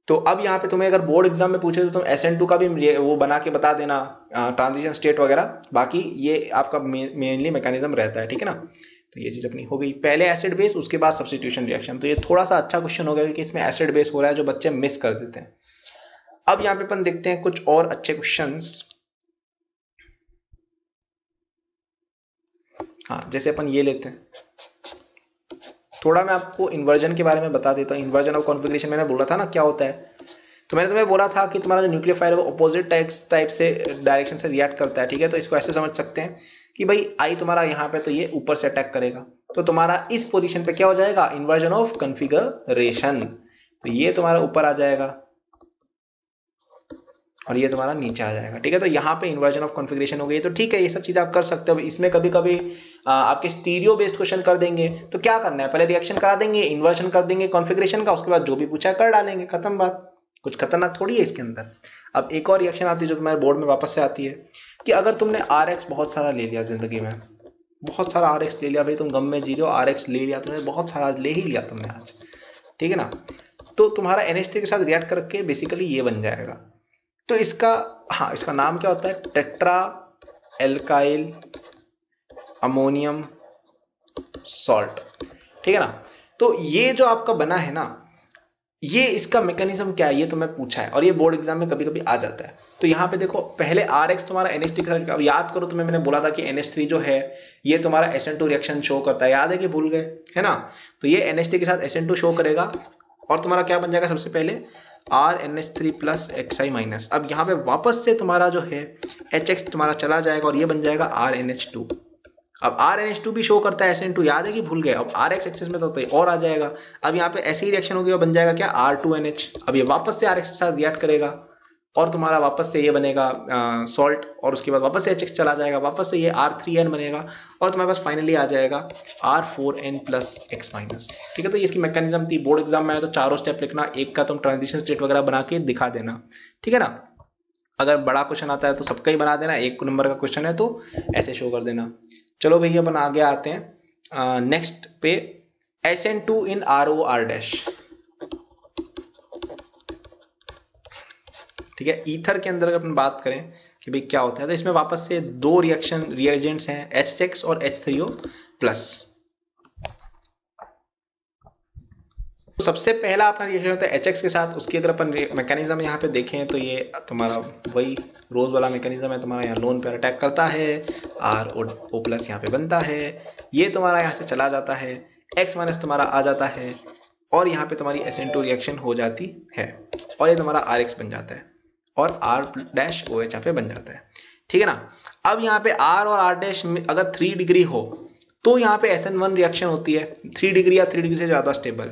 तो अब यहाँ पे तुम्हें अगर बोर्ड एग्जाम में पूछे तो तुम SN2 का भी वो बना के बता देना, ट्रांजिशन स्टेट वगैरह। बाकी ये आपका मेनली मैकेनिज्म रहता है, ठीक है ना। तो ये चीज अपनी हो गई, पहले एसिड बेस उसके बाद सब्स्टिट्यूशन रिएक्शन। तो ये थोड़ा सा अच्छा क्वेश्चन हो गया क्योंकि इसमें एसिड बेस हो रहा है, जो बच्चे मिस कर देते हैं। अब यहाँ पे अपन देखते हैं कुछ और अच्छे क्वेश्चंस। हाँ, जैसे अपन ये लेते हैं, थोड़ा मैं आपको इन्वर्जन के बारे में बता देता हूँ। इन्वर्जन ऑफ कॉन्फ़िगरेशन मैंने बोला था ना क्या होता है। तो मैंने तुम्हें बोला था कि तुम्हारा जो न्यूक्लियोफाइल है वो अपोजिट टाइप से डायरेक्शन से रिएक्ट करता है, ठीक है। तो इसको ऐसे समझ सकते हैं कि भाई आई तुम्हारा यहाँ पे, तो ये ऊपर से अटैक करेगा, तो तुम्हारा इस पोजीशन पे क्या हो जाएगा, इन्वर्जन ऑफ कॉन्फ़िगरेशन। तो ये तुम्हारा ऊपर आ जाएगा और ये तुम्हारा नीचे आ जाएगा, ठीक है। तो यहाँ पे इन्वर्जन ऑफ कॉन्फ़िगरेशन हो गई। तो ठीक है, ये सब चीजें आप कर सकते हो। इसमें कभी कभी आपके स्टीरियो बेस्ड क्वेश्चन कर देंगे, तो क्या करना है, पहले रिएक्शन करा देंगे, इन्वर्जन कर देंगे कॉन्फ़िगरेशन का, उसके बाद जो भी पूछा कर डालेंगे, खत्म बात। कुछ खतरनाक थोड़ी है इसके अंदर। अब एक और रिएक्शन आती है जो तुम्हारे बोर्ड में वापस से आती है कि अगर तुमने RX बहुत सारा ले लिया जिंदगी में, बहुत सारा RX ले लिया भाई, तुम गम में जी रहे हो, RX ले लिया तुमने, बहुत सारा ले ही लिया तुमने आज, ठीक है ना। तो तुम्हारा NH3 के साथ रिएक्ट करके बेसिकली ये बन जाएगा। तो इसका, हाँ, इसका नाम क्या होता है, टेट्रा एल्काइल अमोनियम सॉल्ट, ठीक है ना। तो ये जो आपका बना है ना, ये इसका मैकेनिज्म क्या है ये तुम्हें पूछा है, और ये बोर्ड एग्जाम में कभी कभी आ जाता है। तो यहाँ पे देखो, पहले RX तुम्हारा NH3 का, अब याद करो तुम्हें मैंने बोला था कि NH3 जो है ये तुम्हारा SN2 रिएक्शन शो करता है, याद है कि भूल गए, है ना। तो ये NH3 के साथ SN2 शो करेगा और तुम्हारा क्या बन जाएगा, सबसे पहले RNH3 प्लस XI माइनस। अब यहाँ पे वापस से तुम्हारा जो है HX तुम्हारा चला जाएगा और ये बन जाएगा RNH2। अब RNH2 भी शो करता है SN2, याद है कि भूल गए। अब RX एक्सेस में तो और आ जाएगा। अब यहाँ पे ऐसे ही रिएक्शन होगी और बन जाएगा क्या, R2NH। अब ये वापस से RX के साथ रिएक्ट करेगा और तुम्हारा वापस से ये बनेगा सॉल्ट, और उसके बाद वापस से HX चला जाएगा, वापस से ये R3N बनेगा और तुम्हारे पास फाइनली आ जाएगा R4N प्लस X माइनस, ठीक है। तो ये इसकी मैकेनिज्म थी। बोर्ड एग्जाम में आया तो चारों स्टेप लिखना, एक का तुम ट्रांजिशन स्टेट वगैरह बना के दिखा देना, ठीक है ना। अगर बड़ा क्वेश्चन आता है तो सबका ही बना देना, एक नंबर का क्वेश्चन है तो ऐसे शो कर देना। चलो भैया अपन आगे आते हैं नेक्स्ट पे। SN2 इन ROR डैश। ठीक है, ईथर के अंदर अगर अपन बात करें कि भाई क्या होता है, तो इसमें वापस से दो रिएजेंट्स हैं, H6 और H3O प्लस। तो सबसे पहला अपना रिएक्शन होता है HX के साथ। उसकी अगर अपन मैकेनिज्म यहाँ पे देखें तो ये तुम्हारा वही रोज वाला मैकेनिज्म है, तुम्हारा यहाँ लोन पे अटैक करता है, RO प्लस यहाँ पे बनता है, ये तुम्हारा यहाँ से चला जाता है, X माइनस तुम्हारा आ जाता है, और यहाँ पे तुम्हारी SN2 रिएक्शन हो जाती है, और ये तुम्हारा RX बन जाता है, और R' OH यहाँ पे बन जाता है। ठीक है ना। अब यहाँ पे R और R' अगर 3 डिग्री हो तो यहाँ पे SN1 रिएक्शन होती है 3 डिग्री या 3 डिग्री से ज्यादा स्टेबल,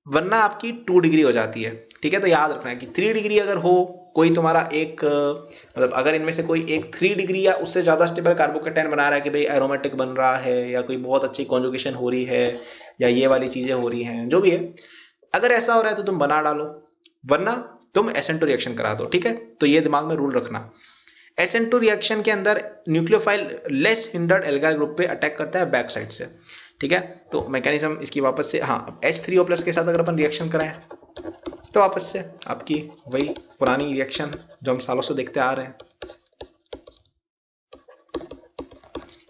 वरना आपकी 2 डिग्री हो जाती है। ठीक है, तो याद रखना है कि 3 डिग्री अगर हो कोई तुम्हारा एक, मतलब अगर इनमें से कोई एक 3 डिग्री या उससे ज्यादा स्टेबल कार्बोकेटायन बना रहा है कि भाई एरोमेटिक बन रहा है, या कोई बहुत अच्छी कॉन्जुगेशन हो रही है, या ये वाली चीजें हो रही हैं, जो भी है, अगर ऐसा हो रहा है तो तुम बना डालो, वरना तुम SN2 रिएक्शन करा दो। ठीक है, तो ये दिमाग में रूल रखना। SN2 रिएक्शन के अंदर न्यूक्लियोफाइल लेस हिंडर्ड एल्गाइल ग्रुप पे अटैक करता है बैक साइड से। ठीक है, तो मैकेनिज्म इसकी वापस से, हाँ, H3O प्लस के साथ अगर अपन रिएक्शन कराएं तो वापस से आपकी वही पुरानी रिएक्शन जो हम सालों से देखते आ रहे हैं।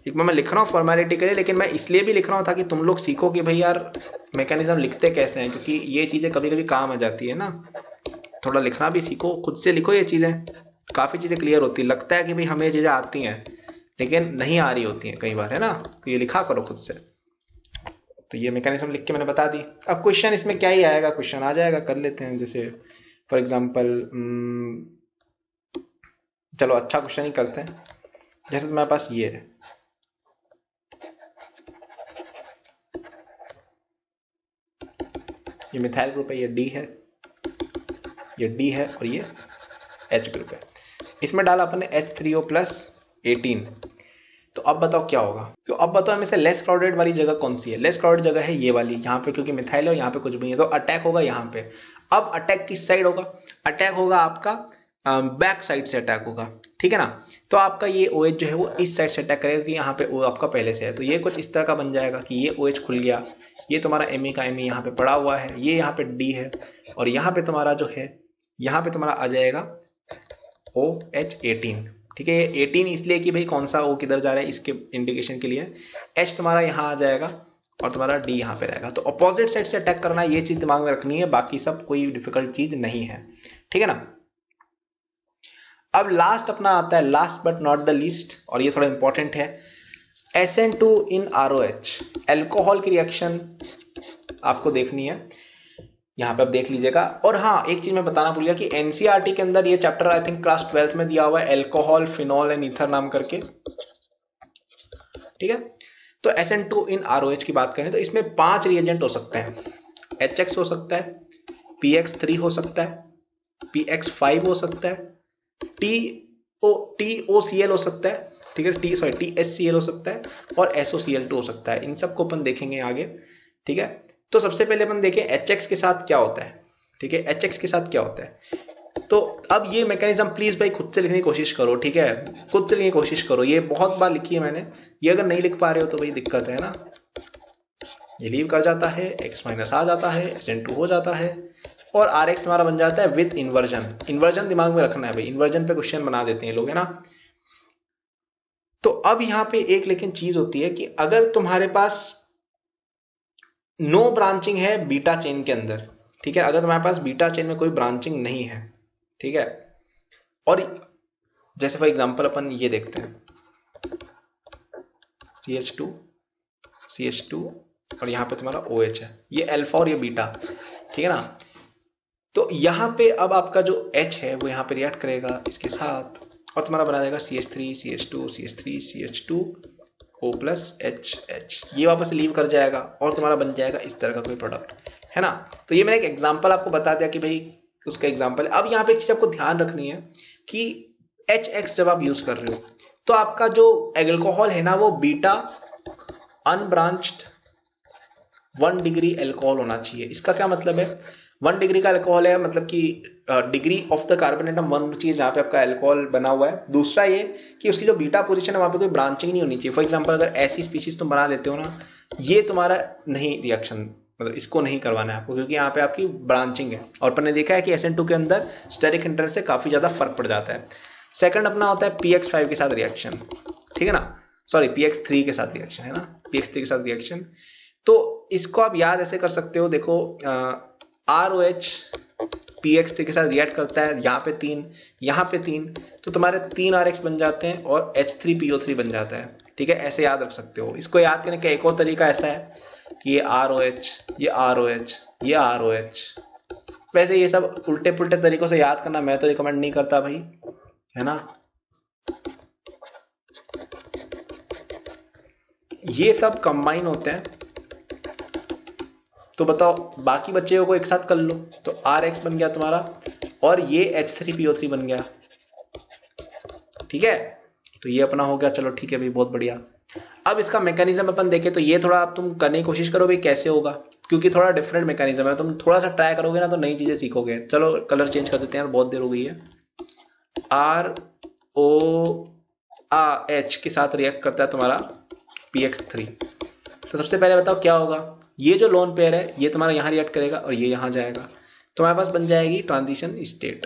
एक मैं लिख रहा हूँ फॉर्मेलिटी के लिए, लेकिन मैं इसलिए भी लिख रहा हूँ ताकि तुम लोग सीखो कि भाई यार मैकेनिज्म लिखते कैसे हैं, क्योंकि ये चीजें कभी कभी काम आ जाती है ना। थोड़ा लिखना भी सीखो, खुद से लिखो, ये चीजें काफी चीजें क्लियर होती है। लगता है कि भाई हमें ये चीजें आती हैं लेकिन नहीं आ रही होती हैं कई बार, है ना। तो ये लिखा करो खुद से। तो ये मैकेनिज्म लिख के मैंने बता दी। अब क्वेश्चन इसमें क्या ही आएगा, क्वेश्चन आ जाएगा, कर लेते हैं। जैसे फॉर एग्जांपल चलो अच्छा क्वेश्चन ही करते हैं। जैसे तुम्हारे पास ये है, ये मिथाइल ग्रुप है, ये D है, ये D है, और ये H ग्रुप है। इसमें डाला अपन ने H3O प्लस 18। तो अब बताओ क्या होगा। तो अब बताओ इनमें से लेस क्राउडेड वाली जगह कौन सी है। लेस क्राउडेड जगह है ये वाली, यहाँ पे क्योंकि मिथाइल है और यहाँ पे कुछ भी नहीं है, तो अटैक होगा यहाँ पे। अब अटैक किस साइड होगा, अटैक होगा आपका बैक साइड से अटैक होगा। ठीक है ना। तो आपका ये OH जो है वो इस साइड से अटैक करेगा, कि यहाँ पे O आपका पहले से है, तो ये कुछ इस तरह का बन जाएगा कि ये OH खुल गया, ये तुम्हारा Me का Me यहाँ पे पड़ा हुआ है, ये यहाँ पे D है, और यहाँ पे तुम्हारा जो है, यहाँ पे तुम्हारा आ जाएगा OH18। ठीक है, ये 18 इसलिए कि भाई कौन सा O किधर जा रहा है इसके इंडिकेशन के लिए। H तुम्हारा यहाँ आ जाएगा और तुम्हारा D यहाँ पे रहेगा। तो अपोजिट साइड से अटैक करना, ये चीज दिमाग में रखनी है, बाकी सब कोई डिफिकल्ट चीज नहीं है। ठीक है ना। अब लास्ट अपना आता है, last but not the least, और ये थोड़ा इंपॉर्टेंट है, SN2 इन ROH। एल्कोहल की रिएक्शन आपको देखनी है, यहाँ पे आप देख लीजिएगा। और हाँ, एक चीज मैं बताना भूल गया कि NCERT के अंदर ये chapter I think class 12th में दिया हुआ है, एल्कोहल, फिनॉल एंड ईथर नाम करके। ठीक है, तो SN2 इन ROH की बात करें तो इसमें 5 रिएजेंट हो सकते हैं। HX हो सकता है, PX3 हो सकता है, PX5 हो सकता है, TOCl हो सकता है, ठीक है, TSCl हो सकता है, और SOCl2 हो सकता है। इन सबको अपन देखेंगे आगे। ठीक है, तो सबसे पहले अपन देखें HX के साथ क्या होता है। ठीक है, HX के साथ क्या होता है। तो अब ये मैकेनिज्म प्लीज भाई खुद से लिखने की कोशिश करो। ठीक है, खुद से लिखने की कोशिश करो, ये बहुत बार लिखी है मैंने। ये अगर नहीं लिख पा रहे हो तो भाई दिक्कत है ना। ये लीव कर जाता है, X माइनस आ जाता है, SN2 हो जाता है, और RX तुम्हारा बन जाता है विद इन्वर्जन। इन्वर्जन दिमाग में रखना है भाई, इन्वर्जन पे क्वेश्चन बना देते हैं लोग, है ना। तो अब यहां पे एक लेकिन चीज होती है कि अगर तुम्हारे पास नो ब्रांचिंग है बीटा चेन के अंदर, ठीक है, अगर तुम्हारे पास बीटा चेन में कोई ब्रांचिंग नहीं है, ठीक है, और जैसे फॉर एग्जांपल अपन ये देखते हैं CH2 और यहां पे तुम्हारा OH है, ये अल्फा और ये बीटा, ठीक है ना। तो यहां पे अब आपका जो H है वो यहां पे रिएक्ट करेगा इसके साथ, और तुम्हारा बना जाएगा CH3 CH2 CH3 CH2 O plus HH, ये वापस लीव कर जाएगा और तुम्हारा बन जाएगा इस तरह का कोई प्रोडक्ट, है ना। तो ये मैंने एक एग्जांपल आपको बता दिया कि भाई उसका एग्जांपल है। अब यहाँ पे एक चीज आपको ध्यान रखनी है कि HX जब आप यूज कर रहे हो तो आपका जो एल्कोहल है ना वो बीटा अनब्रांच्ड 1 डिग्री एल्कोहल होना चाहिए। इसका क्या मतलब है, 1 डिग्री का अल्कोहल है, मतलब कि degree of the carbon atom 1 चाहिए जहां पे आपका अल्कोहल बना हुआ है। दूसरा ये कि उसकी जो बीटा पोजीशन है वहां पे कोई ब्रांचिंग नहीं होनी चाहिए। फॉर एग्जांपल अगर ऐसी स्पीशीज तुम बना लेते हो ना ये तुम्हारा नहीं रिएक्शन, मतलब इसको नहीं करवाना है आपको, क्योंकि यहाँ पे आपकी ब्रांचिंग है और अपन ने देखा है कि SN2 के अंदर स्टेरिक इंटरेस्ट से काफी ज्यादा फर्क पड़ जाता है। सेकंड अपना होता है PX5 के साथ रिएक्शन, ठीक है ना, सॉरी PX3 के साथ रिएक्शन है ना, PX3 के साथ रिएक्शन। तो इसको आप याद ऐसे कर सकते हो, देखो ROH PX3 के साथ रिएक्ट करता है, यहाँ पे 3, यहाँ पे 3, तो तुम्हारे 3 RX बन जाते हैं और H3PO3 बन जाता है, ठीक है, ऐसे याद रख सकते हो। इसको याद करने का एक और तरीका ऐसा है कि ये ROH, ये ROH, ये ROH। वैसे ये सब उल्टे पुल्टे तरीकों से याद करना मैं तो रिकमेंड नहीं करता भाई, है ना। ये सब कंबाइन होते हैं, तो बताओ बाकी बच्चों को एक साथ कर लो, तो RX बन गया तुम्हारा और ये H3PO3 बन गया, ठीक है। तो ये अपना हो गया, चलो ठीक है भाई, बहुत बढ़िया। अब इसका मैकेनिज्म अपन देखें, तो ये थोड़ा आप तुम करने की कोशिश करो भाई कैसे होगा, क्योंकि थोड़ा डिफरेंट मैकेनिज्म है, तुम थोड़ा सा ट्राई करोगे ना तो नई चीजें सीखोगे। चलो कलर चेंज कर देते हैं, बहुत देर हो गई है। ROH के साथ रिएक्ट करता है तुम्हारा PX3। तो सबसे पहले बताओ क्या होगा, ये जो लोन पेयर है ये तुम्हारा यहां रिएक्ट करेगा और ये यहां जाएगा, तुम्हारे पास बन जाएगी ट्रांजिशन स्टेट।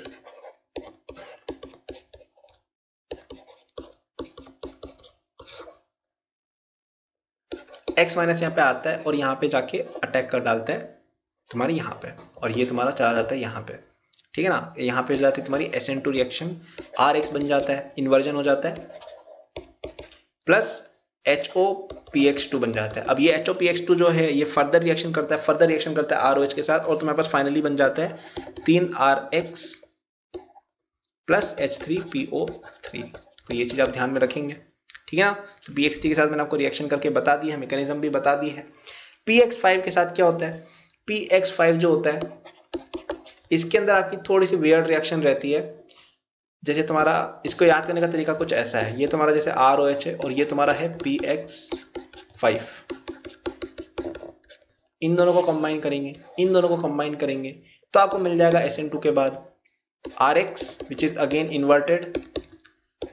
X माइनस यहाँ पे आता है और यहाँ पे जाके अटैक कर डालते हैं तुम्हारे यहाँ पे, और ये तुम्हारा चला जाता है यहाँ पे, ठीक है ना। यहाँ पे जाती है तुम्हारी SN2 रिएक्शन, RX बन जाता है, इन्वर्जन हो जाता है, प्लस HOPX2 बन जाता है। अब ये HOPX2 जो है ये फर्दर रिएक्शन करता है ROH के साथ, और तुम्हारे पास फाइनली बन जाता है 3 RX प्लस H3PO3। तो ये चीज आप ध्यान में रखेंगे, ठीक है ना। तो PX3 के साथ मैंने आपको रिएक्शन करके बता दी है, मैकेनिज्म भी बता दी है। PX5 के साथ क्या होता है, PX5 जो होता है इसके अंदर आपकी थोड़ी सी वियर्ड रिएक्शन रहती है। जैसे तुम्हारा इसको याद करने का तरीका कुछ ऐसा है, ये तुम्हारा जैसे ROH है और ये तुम्हारा है PX5, इन दोनों को कंबाइन करेंगे तो आपको मिल जाएगा SN2 के बाद RX which is again inverted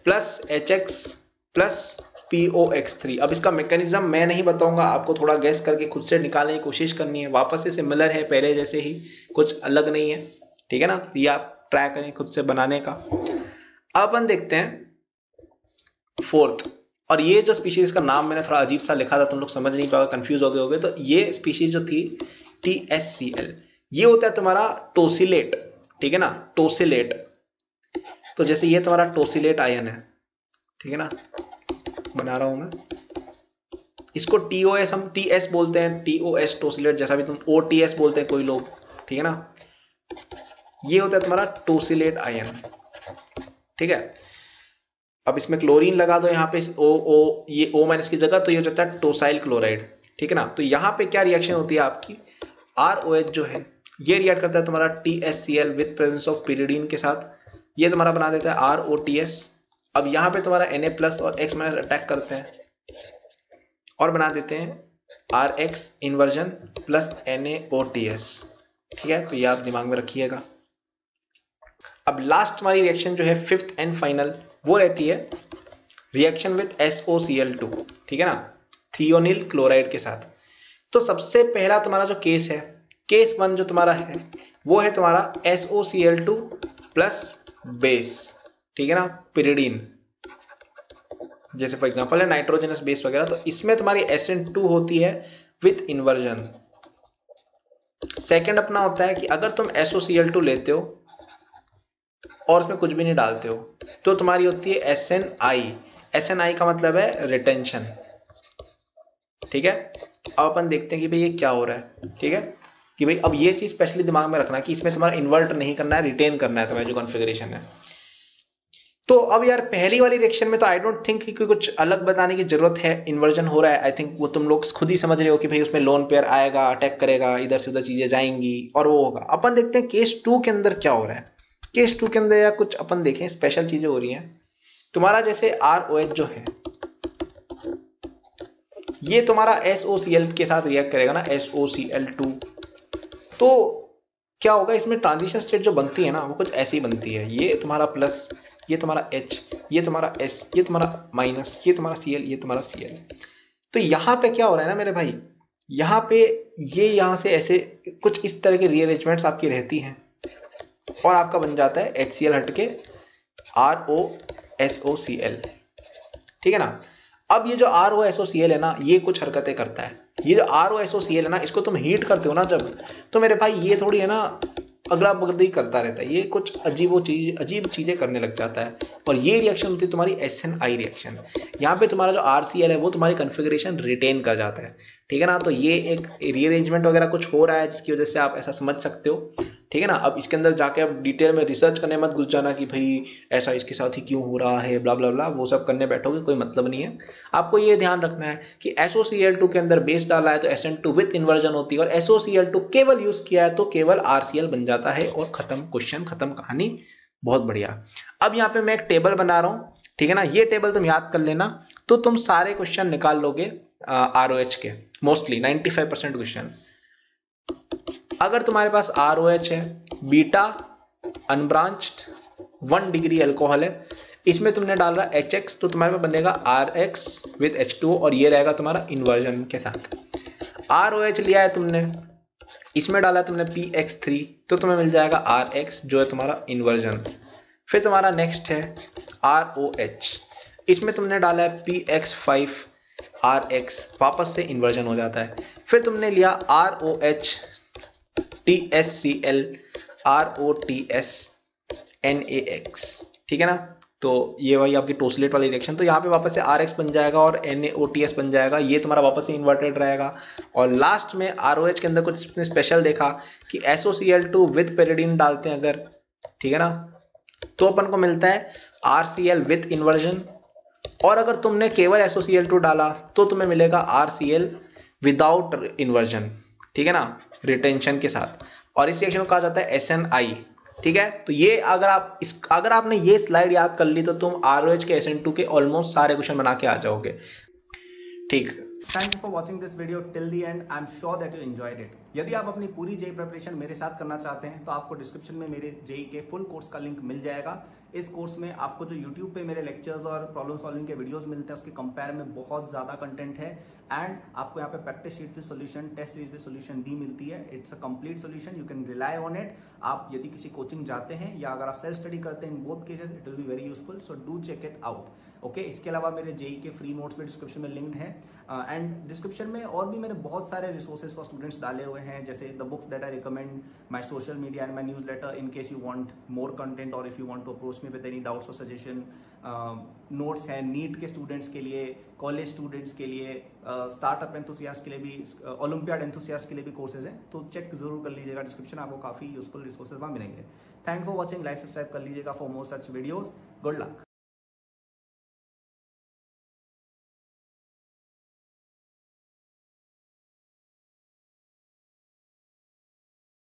plus HX plus POX3। अब इसका मैकेनिज्म मैं नहीं बताऊंगा, आपको थोड़ा गैस करके खुद से निकालने की कोशिश करनी है। वापस से सिमिलर है पहले जैसे ही, कुछ अलग नहीं है, ठीक है ना। ये आप ट्राई करें खुद से बनाने का। अब अपन देखते हैं फोर्थ, और ये जो स्पीशीज का नाम मैंने थोड़ा अजीब सा लिखा था, तुम लोग समझ नहीं पाओगे, कंफ्यूज हो गए होगे। तो ये स्पीशीज जो थी TSCL, ये होता है तुम्हारा टोसिलेट, ठीक है ना, टोसिलेट। तो जैसे ये तुम्हारा टोसिलेट आयन है, ठीक है ना, बना रहा हूं मैं इसको TOS, हम TS बोलते हैं, TOS टोसिलेट, जैसा भी तुम OTS बोलते हैं कोई लोग, ठीक है ना। ये होता है तुम्हारा टोसिलेट आयन, ठीक है। अब इसमें क्लोरीन लगा दो यहाँ पे ये O- की जगह, तो ये हो जाता है टोसाइल क्लोराइड, ठीक है ना। तो यहाँ पे क्या रिएक्शन होती है आपकी, ROH जो है ये रिएक्ट करता है तुम्हारा TSCL with presence of pyridine के साथ, ये तुम्हारा बना देता है ROTS। अब यहाँ पे तुम्हारा Na+ और X- अटैक करते हैं और बना देते हैं RX इन्वर्जन प्लस NaOTS, ठीक है। तो ये आप दिमाग में रखिएगा। अब लास्ट हमारी रिएक्शन जो है फिफ्थ एंड फाइनल, वो रहती है रिएक्शन विद SOCl2, ठीक है ना, थियोनिल क्लोराइड के साथ। तो सबसे पहला तुम्हारा जो केस है, केस 1 जो तुम्हारा है वो है तुम्हारा SOCl2 प्लस बेस, ठीक है ना, pyridine, जैसे फॉर एग्जांपल है नाइट्रोजनस बेस वगैरह। तो इसमें तुम्हारी SN2 होती है विथ इन्वर्जन। सेकंड अपना होता है कि अगर तुम SOCl2 लेते हो और उसमें कुछ भी नहीं डालते हो तो तुम्हारी होती है SNI। SNI का मतलब है रिटेंशन, ठीक है। अब अपन देखते हैं कि भाई ये क्या हो रहा है, ठीक है, कि भाई अब ये चीज स्पेशली दिमाग में रखना कि इसमें तुम्हारा इन्वर्ट नहीं करना है, रिटेन करना है तुम्हारा जो कॉन्फ़िगरेशन है। तो अब यार पहली वाली रिएक्शन में तो आई डोंट थिंक कि कुछ अलग बताने की जरूरत है, इन्वर्जन हो रहा है। आई थिंक वो तुम लोग खुद ही समझ रहे हो कि भाई उसमें लोन पेयर आएगा, अटैक करेगा, इधर से उधर चीजें जाएंगी और वो होगा। अपन देखते हैं केस 2 के अंदर क्या हो रहा है। केस 2 के अंदर या कुछ अपन देखें स्पेशल चीजें हो रही हैं। तुम्हारा जैसे ROH जो है ये तुम्हारा SOCl के साथ रिएक्ट करेगा ना, SOCl2। तो क्या होगा, इसमें ट्रांजिशन स्टेट जो बनती है ना वो कुछ ऐसी बनती है, ये तुम्हारा प्लस, ये तुम्हारा H, ये तुम्हारा S, ये तुम्हारा माइनस, ये तुम्हारा Cl, ये तुम्हारा Cl। तो यहां पे क्या हो रहा है ना मेरे भाई, यहां पे ये यहां से ऐसे कुछ इस तरह के रीअरेंजमेंट्स आपकी रहती हैं और आपका बन जाता है HCl हटके ROSOCl। ठीक है ना। अब ये जो ROSOCl है ना, ये कुछ हरकतें करता है। ये जो ROSOCl है ना, इसको तुम हीट करते हो ना जब, तो मेरे भाई ये थोड़ी है ना अगला बगली करता रहता है, ये कुछ अजीब चीजें करने लग जाता है। और ये रिएक्शन होती है तुम्हारी SNI रिएक्शन। यहाँ पे तुम्हारा जो RCl है वो तुम्हारी कन्फिग्रेशन रिटेन कर जाता है। ठीक है ना। तो ये एक रीअरेंजमेंट वगैरह कुछ हो रहा है जिसकी वजह से आप ऐसा समझ सकते हो। ठीक है ना। अब इसके अंदर जाके अब डिटेल में रिसर्च करने मत घुस जाना कि भाई ऐसा इसके साथ ही क्यों हो रहा है, ब्ला ब्ला ब्ला, वो सब करने बैठोगे कोई मतलब नहीं है। आपको ये ध्यान रखना है कि SOCl2 के अंदर बेस डाला है तो SN2 विथ इन्वर्जन होती है, और SOCl2 केवल यूज किया है तो केवल RCl बन जाता है, और खत्म क्वेश्चन, खत्म कहानी। बहुत बढ़िया। अब यहाँ पे मैं एक टेबल बना रहा हूँ। ठीक है ना। ये टेबल तुम याद कर लेना, तो तुम सारे क्वेश्चन निकाल लोगे ROH के, मोस्टली 95% क्वेश्चन। अगर तुम्हारे पास ROH है, बीटा अनब्रांच्ड 1 डिग्री अल्कोहल है, इसमें तुमने डाल रहा HX, तो तुम्हारे पास बनेगा RX विथ H2O, और ये रहेगा तुम्हारा इन्वर्जन के साथ। ROH लिया है तुमने, इसमें डाला तुमने PX3, तो तुम्हें मिल जाएगा RX जो है तुम्हारा इन्वर्जन। फिर तुम्हारा नेक्स्ट है ROH, इसमें तुमने डाला है PX5 RX, वापस से इन्वर्जन हो जाता है। फिर तुमने लिया ROH TSCl ROTS NaX। ठीक है ना। तो ये वही आपकी टोसलेट वाली रिएक्शन, तो यहाँ पे वापस से RX बन जाएगा और NaOTS बन जाएगा, ये तुम्हारा वापस से इन्वर्टेड रहेगा। और लास्ट में ROH के अंदर कुछ स्पेशल देखा कि SOCl2 विथ पेरिडीन डालते हैं अगर, ठीक है ना, तो अपन को मिलता है RCl विथ इन्वर्जन। और अगर तुमने केवल SOCl2 डाला तो तुम्हें मिलेगा RCl विदाउट इन्वर्जन। ठीक है ना, रिटेंशन के साथ। और इस रिएक्शन को कहा जाता है SNI। ठीक है। तो ये अगर आपने ये स्लाइड याद कर ली तो तुम ROH के SN2 के ऑलमोस्ट सारे क्वेश्चन बना के आ जाओगे। ठीक। Thank you for watching this video till the end. I am sure that you enjoyed it. यदि आप अपनी पूरी जेई प्रिपरेशन मेरे साथ करना चाहते हैं तो आपको डिस्क्रिप्शन में मेरे जेई के फुल कोर्स का लिंक मिल जाएगा। इस कोर्स में आपको जो यूट्यूब पे मेरे लेक्चर्स और प्रॉब्लम सॉल्विंग के वीडियोस मिलते हैं उसके कंपेयर में बहुत ज्यादा कंटेंट है, एंड आपको यहाँ पे practice sheet with solution, test series with solution भी मिलती है। It's a complete solution, you can rely on it. आप यदि किसी कोचिंग जाते हैं या अगर आप सेल्फ स्टडी करते हैं, in both cases it will be very useful, so do check it out. Okay. इसके अलावा मेरे जेई के फ्री नोट्स भी डिस्क्रिप्शन में लिंक्ड है, एंड डिस्क्रिप्शन में और भी मैंने बहुत सारे रिसोर्सेज फॉर स्टूडेंट्स डाले हुए हैं, जैसे the books that I recommend, my social media and my newsletter in case you want more content, और if you want to approach me with any doubts और सजेशन। नोट्स हैं NEET के students के लिए, कॉलेज स्टूडेंट्स के लिए, startup enthusiast के लिए भी, ओलंपियाड एंथुसियास्ट के लिए भी कोर्सेज हैं, तो चेक जरूर कर लीजिएगा डिस्क्रिप्शन, आपको काफी यूजफुल रिसोर्सेज वहाँ मिलेंगे। Thank for watching, like subscribe कर लीजिएगा for more such videos. Good luck.